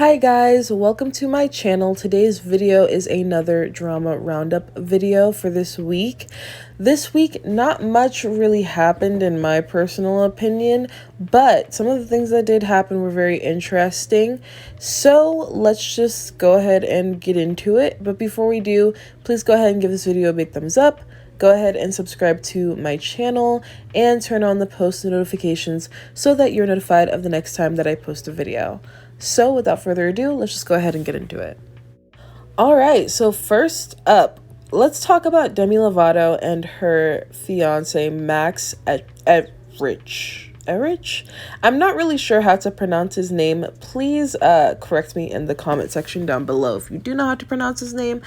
Hi guys, welcome to my channel. Today's video is another drama roundup video for this week. This week, not much really happened in my personal opinion, but some of the things that did happen were very interesting. So let's just go ahead and get into it. But before we do, please go ahead and give this video a big thumbs up. Go ahead and subscribe to my channel and turn on the post notifications so that you're notified of the next time that I post a video. So without further ado, let's just go ahead and get into it. All right, so first up, let's talk about Demi Lovato and her fiance, Max Everich. Erich? I'm not really sure how to pronounce his name. Please correct me in the comment section down below if you do know how to pronounce his name.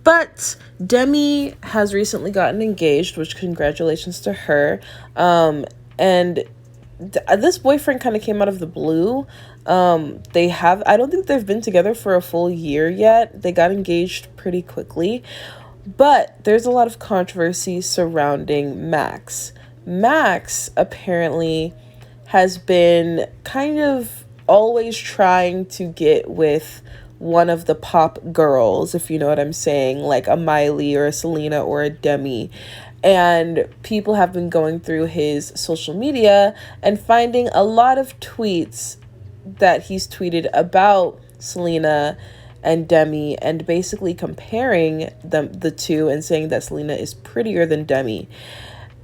But Demi has recently gotten engaged, which congratulations to her. And this boyfriend kind of came out of the blue. I don't think they've been together for a full year yet. They got engaged pretty quickly, but there's a lot of controversy surrounding Max. Max apparently has been kind of always trying to get with one of the pop girls, if you know what I'm saying, like a Miley or a Selena or a Demi. And people have been going through his social media and finding a lot of tweets that he's tweeted about Selena and Demi and basically comparing the two and saying that Selena is prettier than Demi.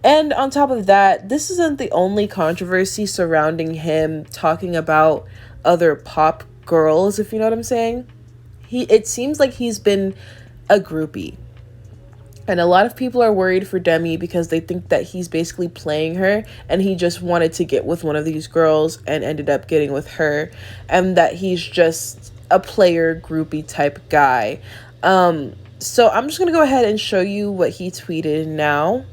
And on top of that, this isn't the only controversy surrounding him talking about other pop girls, if you know what I'm saying. It seems like he's been a groupie. And a lot of people are worried for Demi because they think that he's basically playing her and he just wanted to get with one of these girls and ended up getting with her, and that he's just a player groupie type guy. So I'm just going to go ahead and show you what he tweeted now.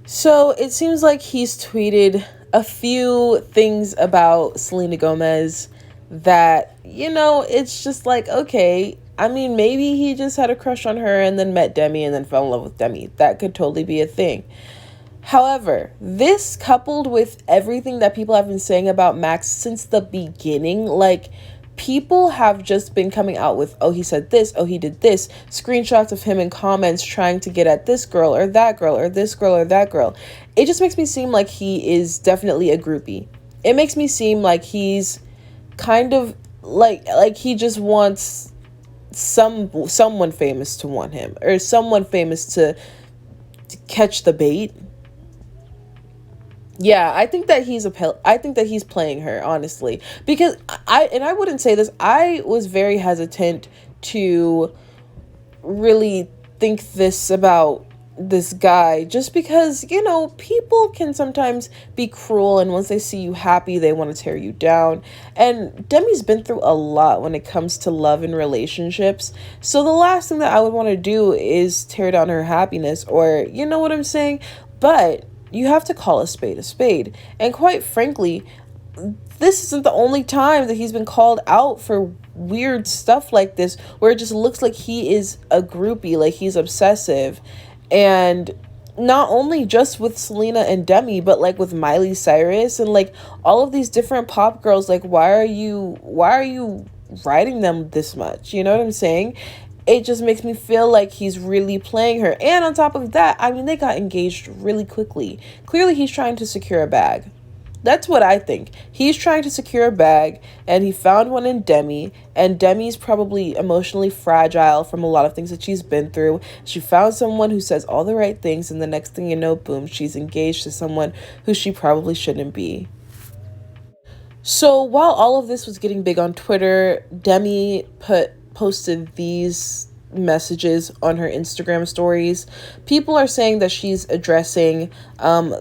So it seems like he's tweeted a few things about Selena Gomez that, it's just like, okay, I mean, maybe he just had a crush on her and then met Demi and then fell in love with Demi. That could totally be a thing. However, this coupled with everything that people have been saying about Max since the beginning, like, people have just been coming out with, oh, he said this, oh, he did this, screenshots of him in comments trying to get at this girl or that girl or this girl or that girl. It just makes me seem like he is definitely a groupie. It makes me seem like he's kind of like he just wants someone famous to want him, or someone famous to catch the bait. Yeah, I think that he's playing her, honestly, because I wouldn't say this. I was very hesitant to really think this about this guy, just because, people can sometimes be cruel, and once they see you happy, they want to tear you down. And Demi's been through a lot when it comes to love and relationships. So the last thing that I would want to do is tear down her happiness, or, you know what I'm saying? But you have to call a spade a spade. And quite frankly, this isn't the only time that he's been called out for weird stuff like this, where it just looks like he is a groupie, like he's obsessive. And not only just with Selena and Demi, but like with Miley Cyrus and like all of these different pop girls. Like, why are you writing them this much? You know what I'm saying? It just makes me feel like he's really playing her. And on top of that, I mean, they got engaged really quickly. Clearly, he's trying to secure a bag. That's what I think. He's trying to secure a bag, and he found one in Demi, and Demi's probably emotionally fragile from a lot of things that she's been through. She found someone who says all the right things, and the next thing you know, boom, she's engaged to someone who she probably shouldn't be. So while all of this was getting big on Twitter, Demi posted these messages on her Instagram stories. People are saying that she's addressing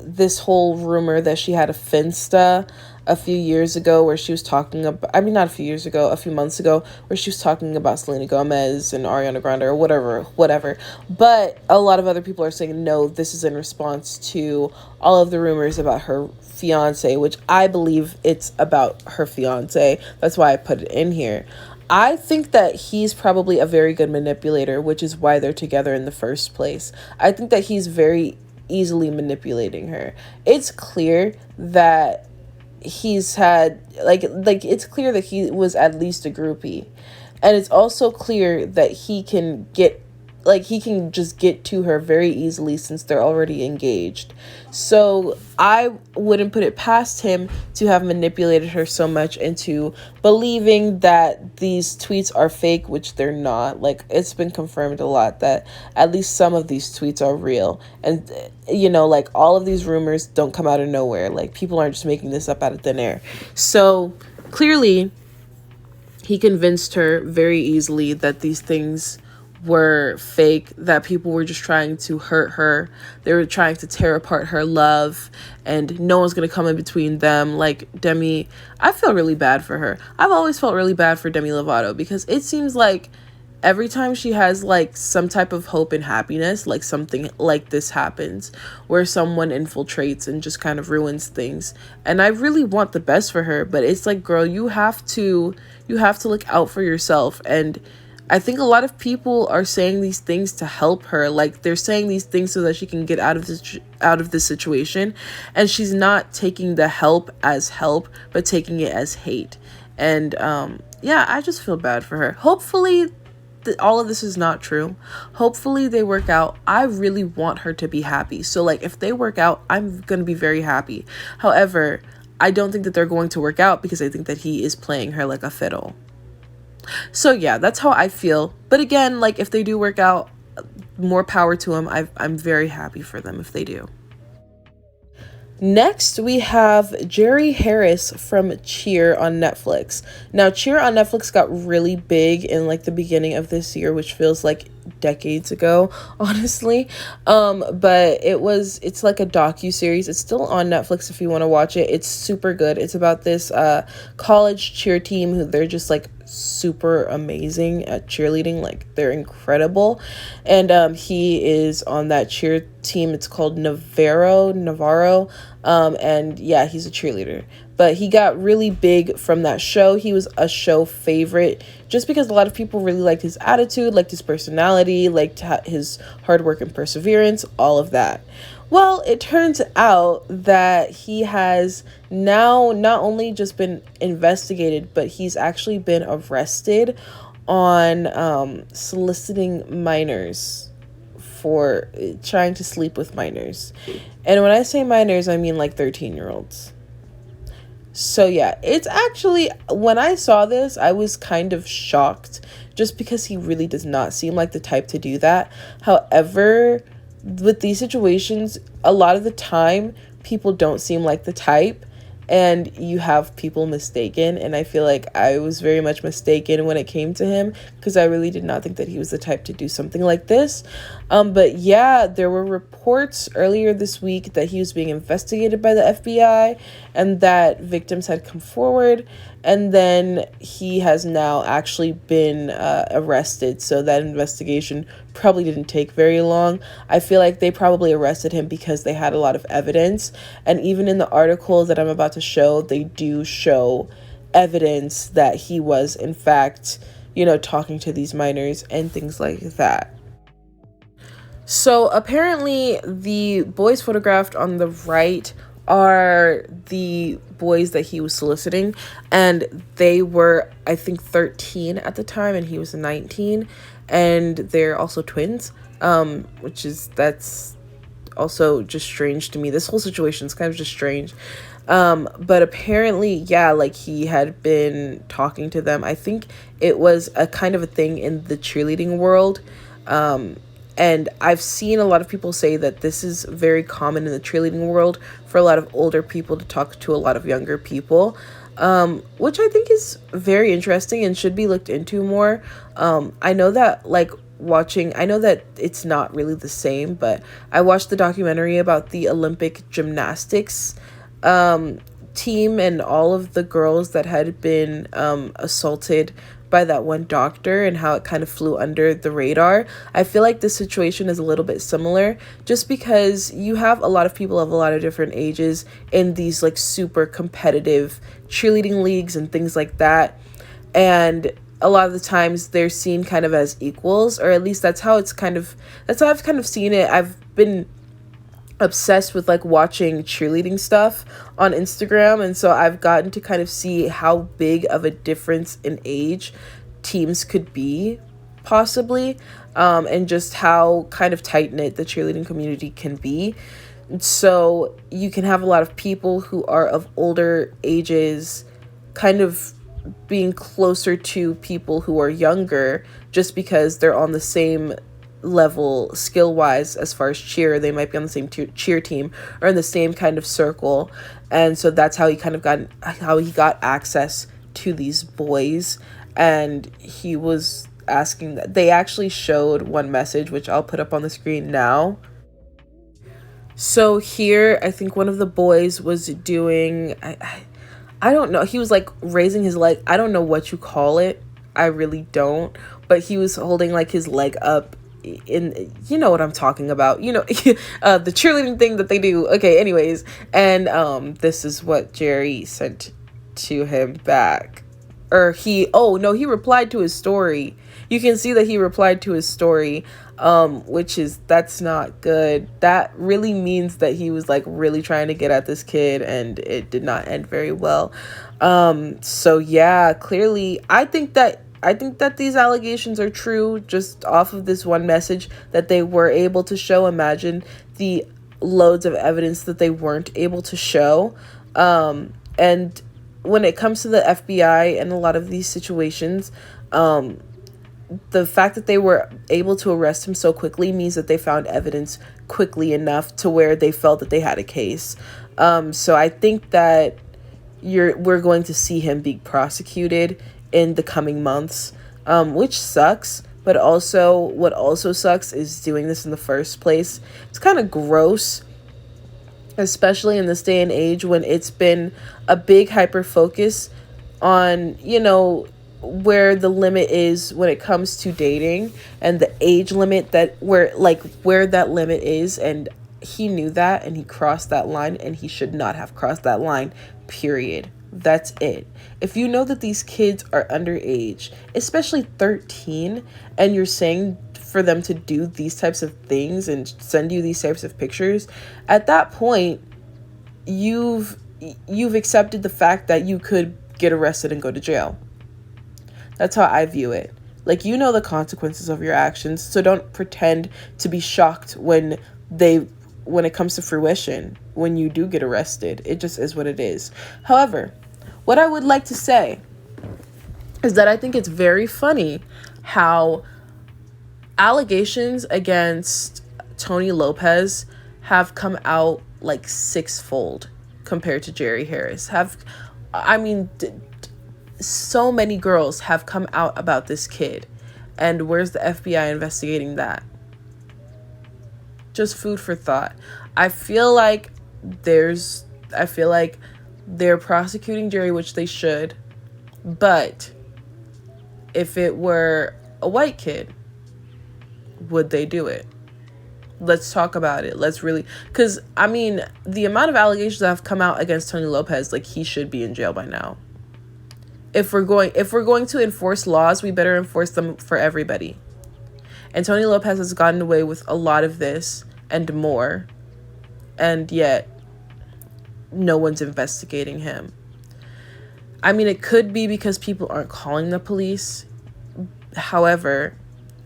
this whole rumor that she had a Finsta a few years ago, where she was talking about, I mean, not a few years ago, a few months ago, where she was talking about Selena Gomez and Ariana Grande or whatever. But a lot of other people are saying, no, this is in response to all of the rumors about her fiance, which I believe it's about her fiance. That's why I put it in here. I think that he's probably a very good manipulator, which is why they're together in the first place. I think that he's very easily manipulating her. It's clear that he's had like it's clear that he was at least a groupie, and it's also clear that he can just get to her very easily since they're already engaged. So I wouldn't put it past him to have manipulated her so much into believing that these tweets are fake, which they're not. Like, it's been confirmed a lot that at least some of these tweets are real. And, like, all of these rumors don't come out of nowhere. Like, people aren't just making this up out of thin air. So clearly, he convinced her very easily that these things were fake, that people were just trying to hurt her. They were trying to tear apart her love, and no one's going to come in between them. Like, Demi, I feel really bad for her. I've always felt really bad for Demi Lovato because it seems like every time she has like some type of hope and happiness, like something like this happens where someone infiltrates and just kind of ruins things. And I really want the best for her, but it's like, girl, you have to look out for yourself. And I think a lot of people are saying these things to help her. Like, they're saying these things so that she can get out of this situation, and she's not taking the help as help, but taking it as hate. And yeah, I just feel bad for her. Hopefully all of this is not true. Hopefully they work out. I really want her to be happy. So like, if they work out, I'm gonna be very happy. However, I don't think that they're going to work out because I think that he is playing her like a fiddle. So yeah, that's how I feel. But again, like, if they do work out, more power to them. I'm very happy for them if they do. Next, we have Jerry Harris from Cheer on Netflix. Now, Cheer on Netflix got really big in like the beginning of this year, which feels like decades ago, honestly. But it's like a docu-series. It's still on Netflix if you want to watch it. It's super good. It's about this college cheer team who they're just like super amazing at cheerleading. Like, they're incredible. And he is on that cheer team. It's called Navarro. And yeah, he's a cheerleader. But he got really big from that show. He was a show favorite just because a lot of people really liked his attitude, liked his personality, liked his hard work and perseverance, all of that. Well, it turns out that he has now not only just been investigated, but he's actually been arrested on soliciting minors for trying to sleep with minors. And when I say minors, I mean like 13-year-olds. So yeah, it's actually, when I saw this, I was kind of shocked just because he really does not seem like the type to do that. However, with these situations, a lot of the time, people don't seem like the type, and you have people mistaken. And I feel like I was very much mistaken when it came to him because I really did not think that he was the type to do something like this. But yeah, there were reports earlier this week that he was being investigated by the FBI and that victims had come forward. And then he has now actually been arrested. So that investigation probably didn't take very long. I feel like they probably arrested him because they had a lot of evidence. And even in the article that I'm about to show, they do show evidence that he was, in fact, talking to these minors and things like that. So apparently the boys photographed on the right are the boys that he was soliciting, and they were, I think, 13 at the time and he was 19, and they're also twins, that's also just strange to me. This whole situation is kind of just strange. But apparently, yeah, like, he had been talking to them. I think it was a kind of a thing in the cheerleading world. And I've seen a lot of people say that this is very common in the cheerleading world for a lot of older people to talk to a lot of younger people, which I think is very interesting and should be looked into more. I know that, like, I know that it's not really the same, but I watched the documentary about the Olympic gymnastics team and all of the girls that had been assaulted by that one doctor and how it kind of flew under the radar. I feel like this situation is a little bit similar just because you have a lot of people of a lot of different ages in these like super competitive cheerleading leagues and things like that. And a lot of the times they're seen kind of as equals, or at least that's how I've kind of seen it. obsessed with like watching cheerleading stuff on Instagram, and so I've gotten to kind of see how big of a difference in age teams could be, possibly, and just how kind of tight knit the cheerleading community can be. So you can have a lot of people who are of older ages kind of being closer to people who are younger just because they're on the same level skill wise as far as cheer. They might be on the same cheer team or in the same kind of circle, and so that's how he got access to these boys. And he was asking that they actually showed one message, which I'll put up on the screen now. So here, I think one of the boys was doing, I don't know, he was like raising his leg. I don't know what you call it. I really don't. But he was holding like his leg up in, you know what I'm talking about, you know, the cheerleading thing that they do. Okay, anyways. And this is what Jerry sent to him back. Or he replied to his story. You can see that he replied to his story, that's not good. That really means that he was like really trying to get at this kid, and it did not end very well. So yeah, clearly I think that these allegations are true just off of this one message that they were able to show. Imagine the loads of evidence that they weren't able to show. And when it comes to the FBI and a lot of these situations, the fact that they were able to arrest him so quickly means that they found evidence quickly enough to where they felt that they had a case. So I think that we're going to see him be prosecuted in the coming months, which sucks. But also, what also sucks is doing this in the first place. It's kind of gross, especially in this day and age when it's been a big hyper focus on, you know, where the limit is when it comes to dating and the age limit where that limit is. And he knew that, and he crossed that line, and he should not have crossed that line, period. That's it. If you know that these kids are underage, especially 13, and you're saying for them to do these types of things and send you these types of pictures, at that point, you've accepted the fact that you could get arrested and go to jail. That's how I view it. Like, you know the consequences of your actions, so don't pretend to be shocked when it comes to fruition, when you do get arrested. It just is what it is. However, what I would like to say is that I think it's very funny how allegations against Tony Lopez have come out like sixfold compared to Jerry Harris. So many girls have come out about this kid, and where's the FBI investigating that? Just food for thought. I feel like they're prosecuting Jerry, which they should, but if it were a white kid, would they do it? Let's talk about it. Because the amount of allegations that have come out against Tony Lopez, like, he should be in jail by now. If we're going to enforce laws, we better enforce them for everybody. And Tony Lopez has gotten away with a lot of this and more, and yet no one's investigating him. It could be because people aren't calling the police. However,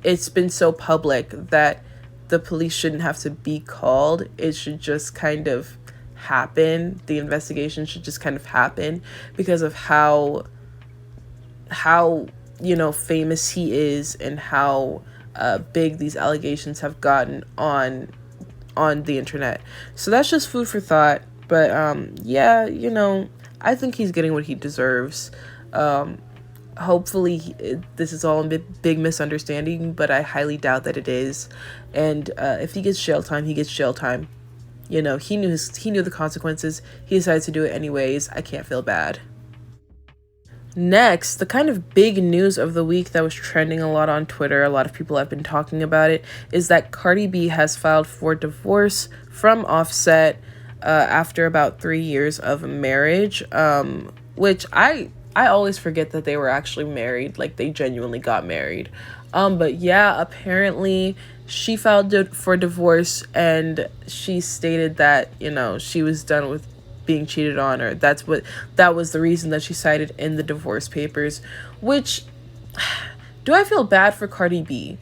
it's been so public that the police shouldn't have to be called. It should just kind of happen. The investigation should just kind of happen because of how famous he is and how big these allegations have gotten on the internet. So that's just food for thought. But I think he's getting what he deserves. Hopefully this is all a big misunderstanding, but I highly doubt that it is. And if he gets jail time, he gets jail time. He knew the consequences. He decided to do it anyways. I can't feel bad. Next, the kind of big news of the week that was trending a lot on Twitter, a lot of people have been talking about it, is that Cardi B has filed for divorce from Offset after about 3 years of marriage, which I I always forget that they were actually married, like they genuinely got married. But yeah, apparently she filed for divorce, and she stated that, you know, she was done with being cheated on, or that was the reason that she cited in the divorce papers. Which, do I feel bad for Cardi B?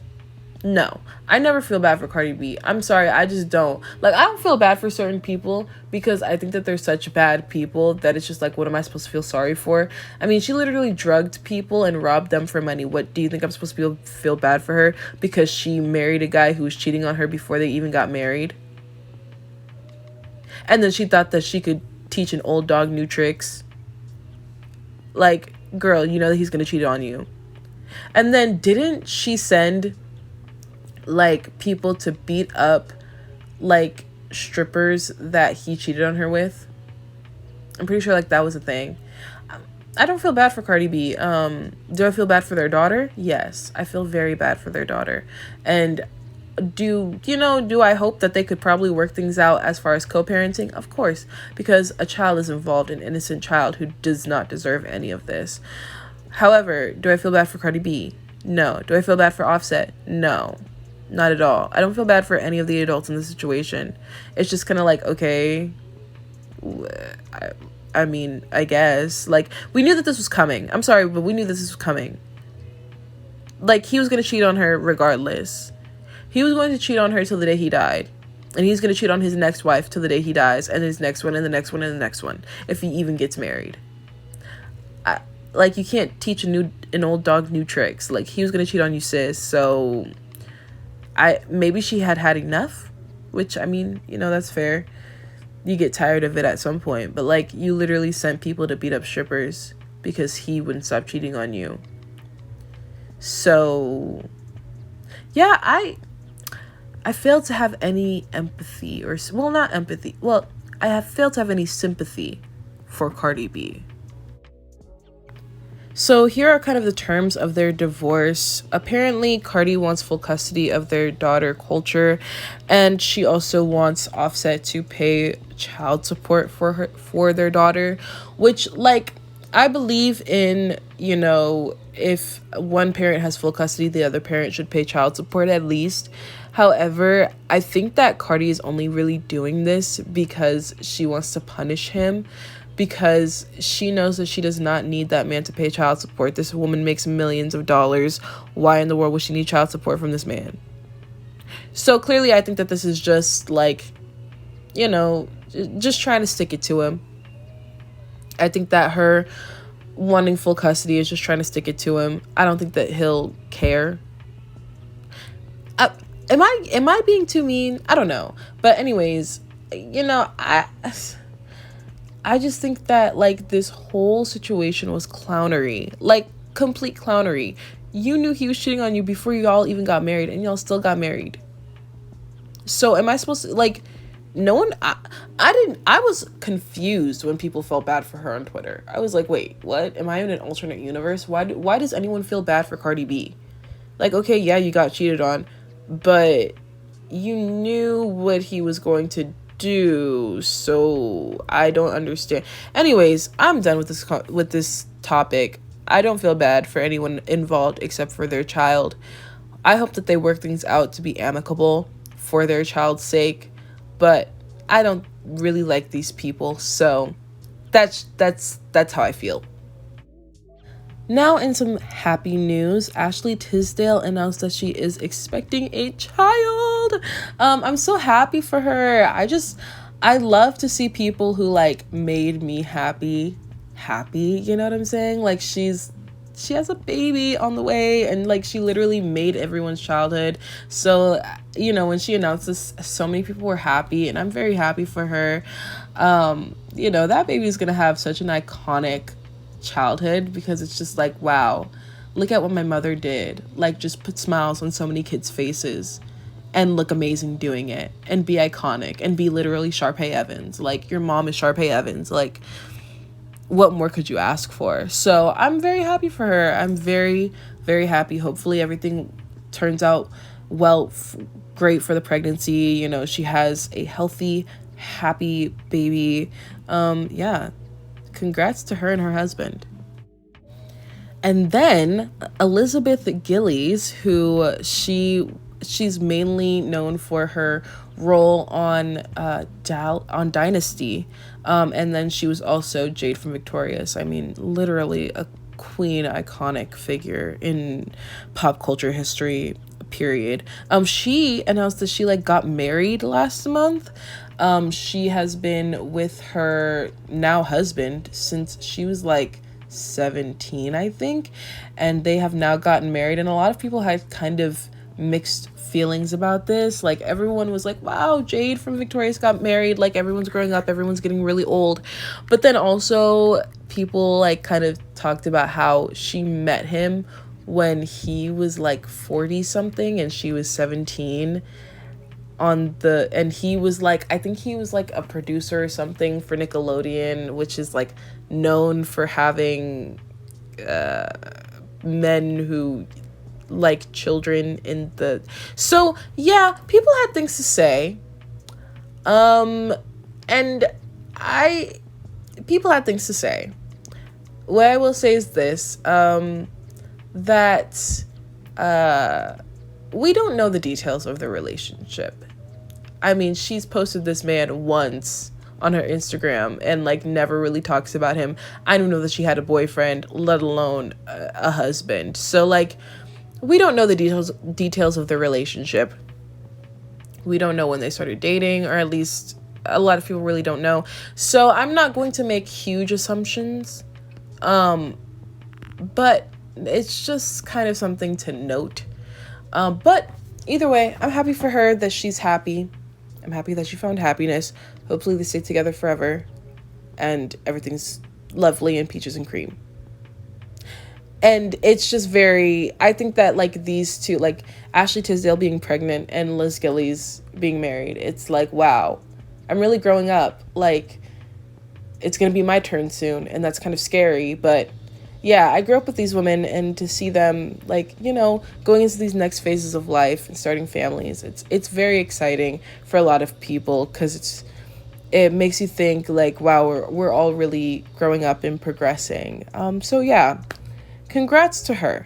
No, I never feel bad for Cardi B. I'm sorry, I just don't. Like, I don't feel bad for certain people because I think that they're such bad people that it's just like, what am I supposed to feel sorry for? I mean, she literally drugged people and robbed them for money. What do you think I'm supposed to feel bad for her because she married a guy who was cheating on her before they even got married? And then she thought that she could teach an old dog new tricks. Like, girl, you know that he's gonna cheat on you. And then didn't she send like people to beat up like strippers that he cheated on her with? I'm pretty sure like that was a thing. I don't feel bad for Cardi B. Do I feel bad for their daughter? Yes, I feel very bad for their daughter. And do I hope that they could probably work things out as far as co-parenting? Of course, because a child is involved, an innocent child who does not deserve any of this. However, do I feel bad for Cardi B? No. Do I feel bad for Offset? No. Not at all. I don't feel bad for any of the adults in this situation. It's just kind of like, okay, I mean, I guess. Like, we knew that this was coming. I'm sorry, but we knew this was coming. Like, he was going to cheat on her regardless. He was going to cheat on her till the day he died. And he's going to cheat on his next wife till the day he dies. And his next one, and the next one, and the next one. If he even gets married. Like, you can't teach an old dog new tricks. Like, he was going to cheat on you, sis. So maybe she had enough, which, I mean, you know, that's fair. You get tired of it at some point, but like, you literally sent people to beat up strippers because he wouldn't stop cheating on you. So yeah, I failed to have any empathy, or, well, not empathy. Well, I have failed to have any sympathy for Cardi B. So here are kind of the terms of their divorce. Apparently, Cardi wants full custody of their daughter, Culture, and she also wants Offset to pay child support for their daughter, which, like, I believe in, you know, if one parent has full custody, the other parent should pay child support at least. However, I think that Cardi is only really doing this because she wants to punish him, because she knows that she does not need that man to pay child support. This woman makes millions of dollars. Why in the world would she need child support from this man? So clearly, I think that this is just like, you know, just trying to stick it to him. I think that her wanting full custody is just trying to stick it to him. I don't think that he'll care. Am I being too mean? I don't know. But anyways, you know, I just think that, like, this whole situation was clownery. Like, complete clownery. You knew he was cheating on you before you all even got married, and y'all still got married. So am I supposed to, like, no one, I was confused when people felt bad for her on Twitter. I was like, wait, what? Am I in an alternate universe? Why does anyone feel bad for Cardi B? Like, okay, yeah, you got cheated on, but you knew what he was going to do, so I don't understand. Anyways, I'm done with this topic. I don't feel bad for anyone involved except for their child. I hope that they work things out to be amicable for their child's sake, but I don't really like these people, so that's how I feel. Now, in some happy news, Ashley Tisdale announced that she is expecting a child. I'm so happy for her. I love to see people who, like, made me happy, you know what I'm saying? Like, she has a baby on the way, and, like, she literally made everyone's childhood. So, you know, when she announced this, so many people were happy, and I'm very happy for her. You know, that baby is gonna have such an iconic childhood, because it's just like, wow, look at what my mother did. Like, just put smiles on so many kids' faces and look amazing doing it, and be iconic, and be literally Sharpay Evans. Like, your mom is Sharpay Evans. Like, what more could you ask for? So I'm very happy for her. I'm very, very happy. Hopefully everything turns out well, great for the pregnancy. You know, she has a healthy, happy baby. Yeah, congrats to her and her husband. And then Elizabeth Gillies, who she's mainly known for her role on on Dynasty, and then she was also Jade from Victorious. I mean, literally a queen, iconic figure in pop culture history. Period. She announced that she like got married last month. She has been with her now husband since she was like 17, I think, and they have now gotten married, and a lot of people had kind of mixed feelings about this. Like, everyone was like, wow, Jade from Victorious got married, like everyone's growing up, everyone's getting really old. But then also people like kind of talked about how she met him when he was like 40 something and she was 17, and he was like, I think he was like a producer or something for Nickelodeon, which is like known for having men who like children in the, so yeah, people had things to say, and I people had things to say. What I will say is this, that we don't know the details of the relationship. I mean, she's posted this man once on her Instagram and like never really talks about him. I don't know that she had a boyfriend, let alone a husband. So like, we don't know the details of the relationship. We don't know when they started dating, or at least a lot of people really don't know. So I'm not going to make huge assumptions. But it's just kind of something to note. But either way, I'm happy for her that she's happy. I'm happy that she found happiness. Hopefully they stay together forever and everything's lovely and peaches and cream. And it's just I think that like these two, like Ashley Tisdale being pregnant and Liz Gillies being married, it's like, wow, I'm really growing up. Like, it's going to be my turn soon, and that's kind of scary, but yeah, I grew up with these women, and to see them, like, you know, going into these next phases of life and starting families, it's very exciting for a lot of people, because it makes you think, like, wow, we're all really growing up and progressing. So yeah, congrats to her.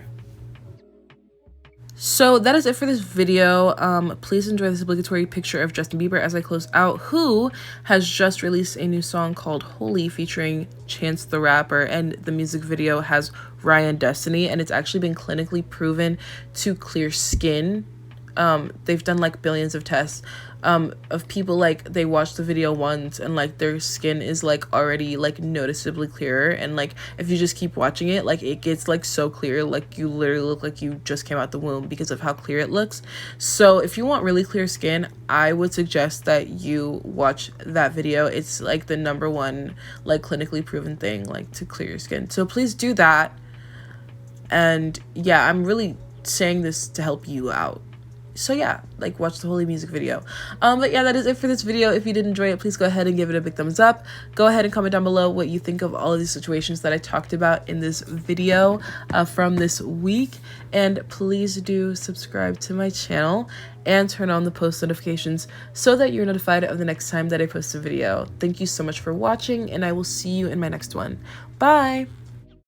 So that is it for this video. Please enjoy this obligatory picture of Justin Bieber as I close out, who has just released a new song called Holy featuring Chance the Rapper, and the music video has Ryan Destiny, and it's actually been clinically proven to clear skin. They've done like billions of tests of people, like they watch the video once and like their skin is like already like noticeably clearer, and like if you just keep watching it, like it gets like so clear, like you literally look like you just came out the womb because of how clear it looks. So if you want really clear skin, I would suggest that you watch that video. It's like the #1 like clinically proven thing like to clear your skin, so please do that. And yeah, I'm really saying this to help you out. So yeah, like watch the Holy music video. But yeah, that is it for this video. If you did enjoy it, please go ahead and give it a big thumbs up. Go ahead and comment down below what you think of all of these situations that I talked about in this video from this week. And please do subscribe to my channel and turn on the post notifications so that you're notified of the next time that I post a video. Thank you so much for watching, and I will see you in my next one. Bye!